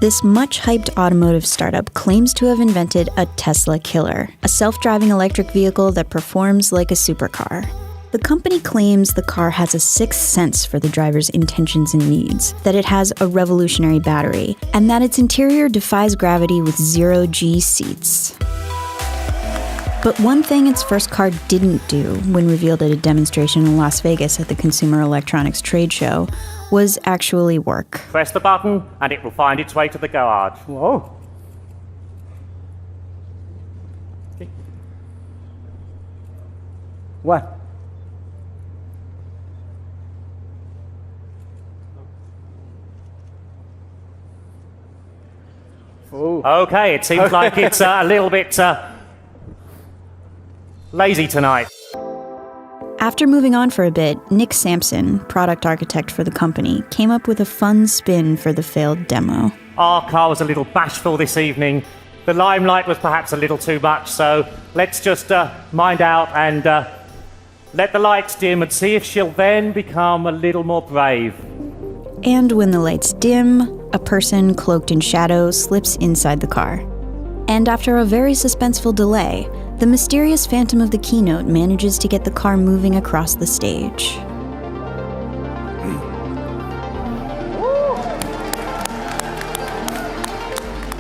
This much-hyped automotive startup claims to have invented a Tesla Killer, a self-driving electric vehicle that performs like a supercar. The company claims the car has a sixth sense for the driver's intentions and needs, that it has a revolutionary battery, and that its interior defies gravity with zero-G seats. But one thing its first car didn't do when revealed at a demonstration in Las Vegas at the Consumer Electronics Trade Show was actually work. Press the button and it will find its way to the garage. Whoa. Okay. What? Ooh. Okay, it seems like it's a little bit lazy tonight. After moving on for a bit, Nick Sampson, product architect for the company, came up with a fun spin for the failed demo. Our car was a little bashful this evening. The limelight was perhaps a little too much, so let's just mind out and let the lights dim and see if she'll then become a little more brave. And when the lights dim, a person cloaked in shadow slips inside the car. And after a very suspenseful delay, the mysterious phantom of the keynote manages to get the car moving across the stage.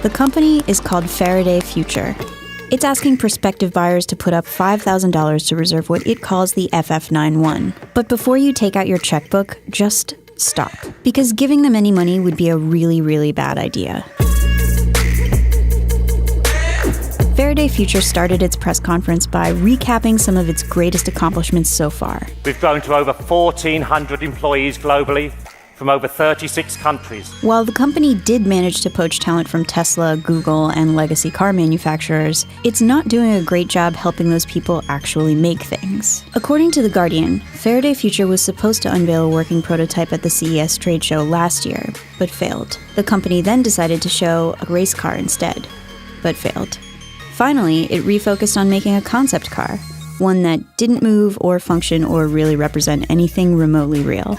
The company is called Faraday Future. It's asking prospective buyers to put up $5,000 to reserve what it calls the FF91. But before you take out your checkbook, just stop. Because giving them any money would be a really, really bad idea. Faraday Future started its press conference by recapping some of its greatest accomplishments so far. We've grown to over 1,400 employees globally from over 36 countries. While the company did manage to poach talent from Tesla, Google, and legacy car manufacturers, it's not doing a great job helping those people actually make things. According to The Guardian, Faraday Future was supposed to unveil a working prototype at the CES trade show last year, but failed. The company then decided to show a race car instead, but failed. Finally, it refocused on making a concept car, one that didn't move or function or really represent anything remotely real.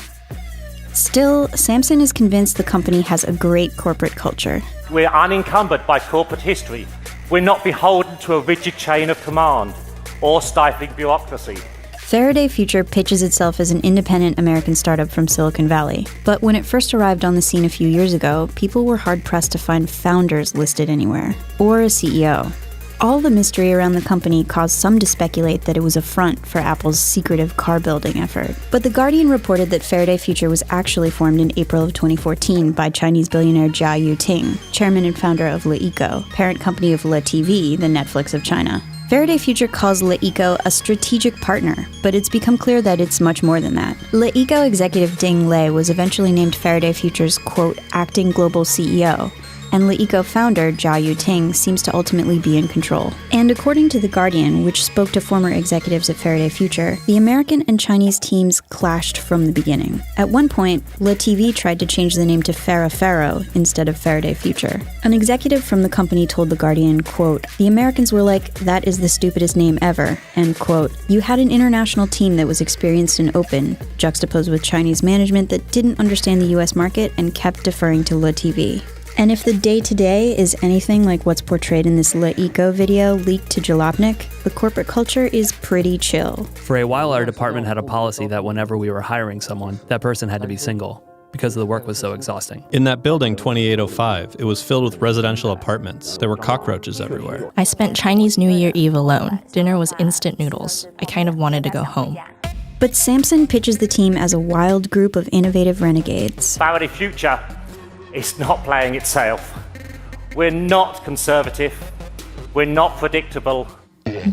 Still, Sampson is convinced the company has a great corporate culture. We're unencumbered by corporate history. We're not beholden to a rigid chain of command or stifling bureaucracy. Faraday Future pitches itself as an independent American startup from Silicon Valley. But when it first arrived on the scene a few years ago, people were hard-pressed to find founders listed anywhere, or a CEO. All the mystery around the company caused some to speculate that it was a front for Apple's secretive car-building effort. But The Guardian reported that Faraday Future was actually formed in April of 2014 by Chinese billionaire Jia Yuting, chairman and founder of LeEco, parent company of LeTV, the Netflix of China. Faraday Future calls LeEco a strategic partner, but it's become clear that it's much more than that. LeEco executive Ding Lei was eventually named Faraday Future's, quote, acting global CEO. And LeEco founder Jia Yuting seems to ultimately be in control. And according to The Guardian, which spoke to former executives at Faraday Future, the American and Chinese teams clashed from the beginning. At one point, LeTV tried to change the name to Faro instead of Faraday Future. An executive from the company told The Guardian, quote, the Americans were like, that is the stupidest name ever, end quote. You had an international team that was experienced and open, juxtaposed with Chinese management that didn't understand the US market and kept deferring to LeTV. And if the day-to-day is anything like what's portrayed in this LeEco video leaked to Jalopnik, the corporate culture is pretty chill. For a while, our department had a policy that whenever we were hiring someone, that person had to be single, because the work was so exhausting. In that building, 2805, it was filled with residential apartments. There were cockroaches everywhere. I spent Chinese New Year Eve alone. Dinner was instant noodles. I kind of wanted to go home. But Sampson pitches the team as a wild group of innovative renegades. Faraday Future is not playing it safe. We're not conservative. We're not predictable.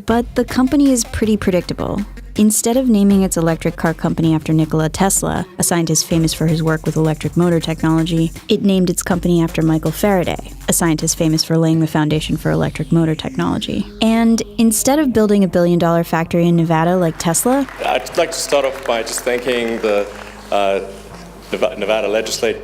But the company is pretty predictable. Instead of naming its electric car company after Nikola Tesla, a scientist famous for his work with electric motor technology, it named its company after Michael Faraday, a scientist famous for laying the foundation for electric motor technology. And instead of building $1 billion factory in Nevada like Tesla, I'd like to start off by just thanking the Nevada legislature.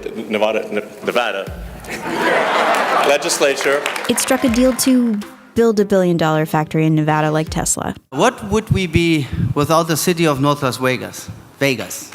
It struck a deal to build $1 billion factory in Nevada like Tesla. What would we be without the city of North Las Vegas?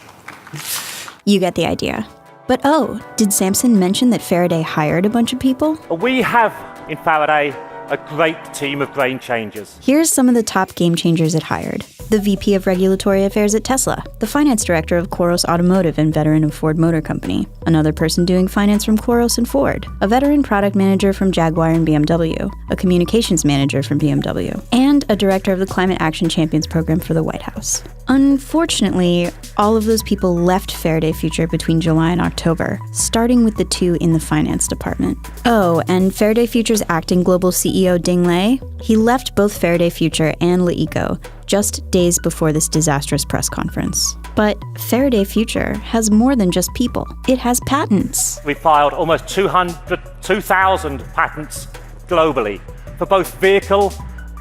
You get the idea. But oh, did Samson mention that Faraday hired a bunch of people? We have, in Faraday, a great team of brain changers. Here's some of the top game changers it hired. The VP of Regulatory Affairs at Tesla, the finance director of Qoros Automotive and veteran of Ford Motor Company, another person doing finance from Qoros and Ford, a veteran product manager from Jaguar and BMW, a communications manager from BMW, and a director of the Climate Action Champions program for the White House. Unfortunately, all of those people left Faraday Future between July and October, starting with the two in the finance department. Oh, and Faraday Future's acting global CEO Ding Lei, he left both Faraday Future and LeEco just days before this disastrous press conference. But Faraday Future has more than just people. It has patents. We filed almost 2,000 patents globally for both vehicle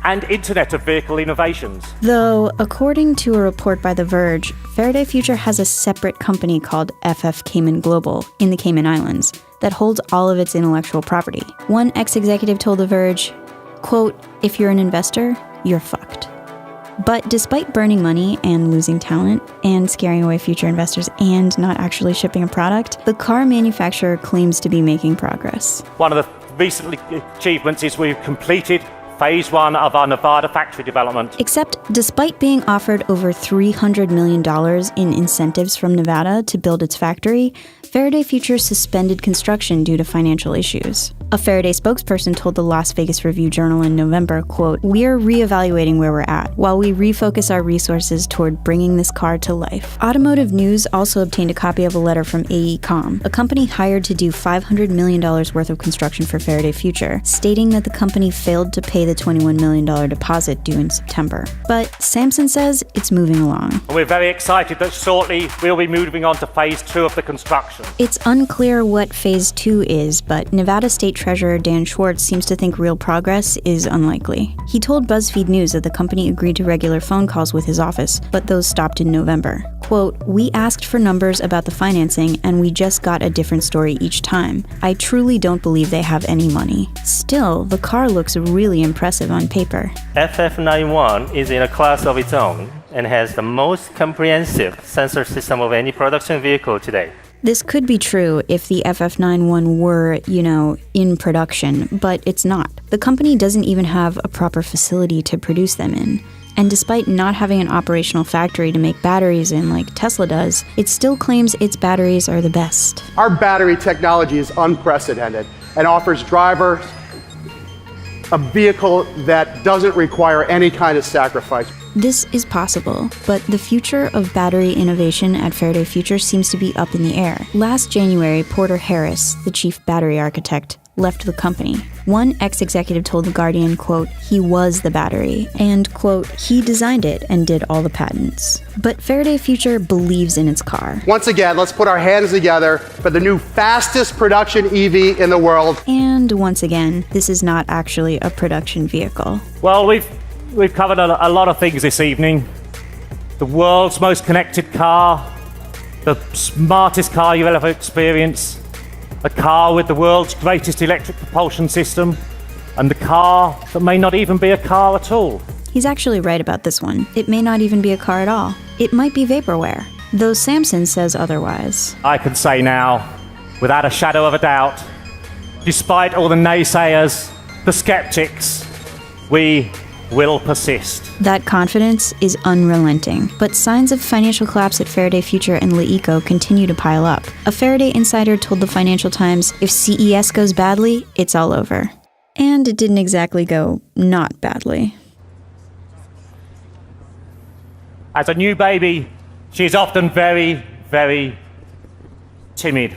and Internet of Vehicle innovations. Though, according to a report by The Verge, Faraday Future has a separate company called FF Cayman Global in the Cayman Islands that holds all of its intellectual property. One ex-executive told The Verge, quote, "If you're an investor, you're fucked." But despite burning money and losing talent and scaring away future investors and not actually shipping a product, the car manufacturer claims to be making progress. One of the recent achievements is we've completed phase 1 of our Nevada factory development. Except, despite being offered over $300 million in incentives from Nevada to build its factory, Faraday Future suspended construction due to financial issues. A Faraday spokesperson told the Las Vegas Review-Journal in November, quote, "We're reevaluating where we're at while we refocus our resources toward bringing this car to life." Automotive News also obtained a copy of a letter from AECOM, a company hired to do $500 million worth of construction for Faraday Future, stating that the company failed to pay the $21 million deposit due in September. But Samson says it's moving along. And we're very excited that shortly we'll be moving on to phase 2 of the construction. It's unclear what phase 2 is, but Nevada State Treasurer Dan Schwartz seems to think real progress is unlikely. He told BuzzFeed News that the company agreed to regular phone calls with his office, but those stopped in November. Quote, "We asked for numbers about the financing, and we just got a different story each time. I truly don't believe they have any money. Still, the car looks really impressive on paper." FF91 is in a class of its own and has the most comprehensive sensor system of any production vehicle today. This could be true if the FF91 were, in production, but it's not. The company doesn't even have a proper facility to produce them in. And despite not having an operational factory to make batteries in like Tesla does, it still claims its batteries are the best. Our battery technology is unprecedented and offers drivers a vehicle that doesn't require any kind of sacrifice. This is possible, but the future of battery innovation at Faraday Future seems to be up in the air. Last January, Porter Harris, the chief battery architect, left the company. One ex-executive told The Guardian, quote, "He was the battery," and, quote, "He designed it and did all the patents." But Faraday Future believes in its car. Once again, let's put our hands together for the new fastest production EV in the world. And once again, this is not actually a production vehicle. Well, we've covered a lot of things this evening. The world's most connected car, the smartest car you'll ever experience, a car with the world's greatest electric propulsion system, and the car that may not even be a car at all. He's actually right about this one. It may not even be a car at all. It might be vaporware, though Samson says otherwise. I can say now, without a shadow of a doubt, despite all the naysayers, the skeptics, we will persist. That confidence is unrelenting, but signs of financial collapse at Faraday Future and LeEco continue to pile up. A Faraday insider told the Financial Times, if CES goes badly, it's all over. And it didn't exactly go not badly. As a new baby, she is often very, very timid.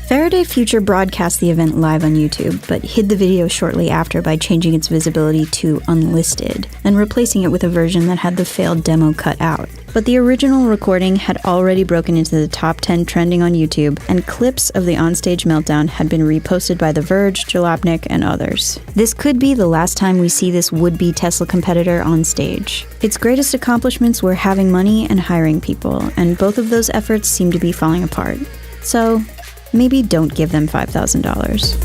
Faraday Future broadcast the event live on YouTube, but hid the video shortly after by changing its visibility to unlisted, and replacing it with a version that had the failed demo cut out. But the original recording had already broken into the top 10 trending on YouTube, and clips of the onstage meltdown had been reposted by The Verge, Jalopnik, and others. This could be the last time we see this would-be Tesla competitor on stage. Its greatest accomplishments were having money and hiring people, and both of those efforts seem to be falling apart. So, maybe don't give them $5,000.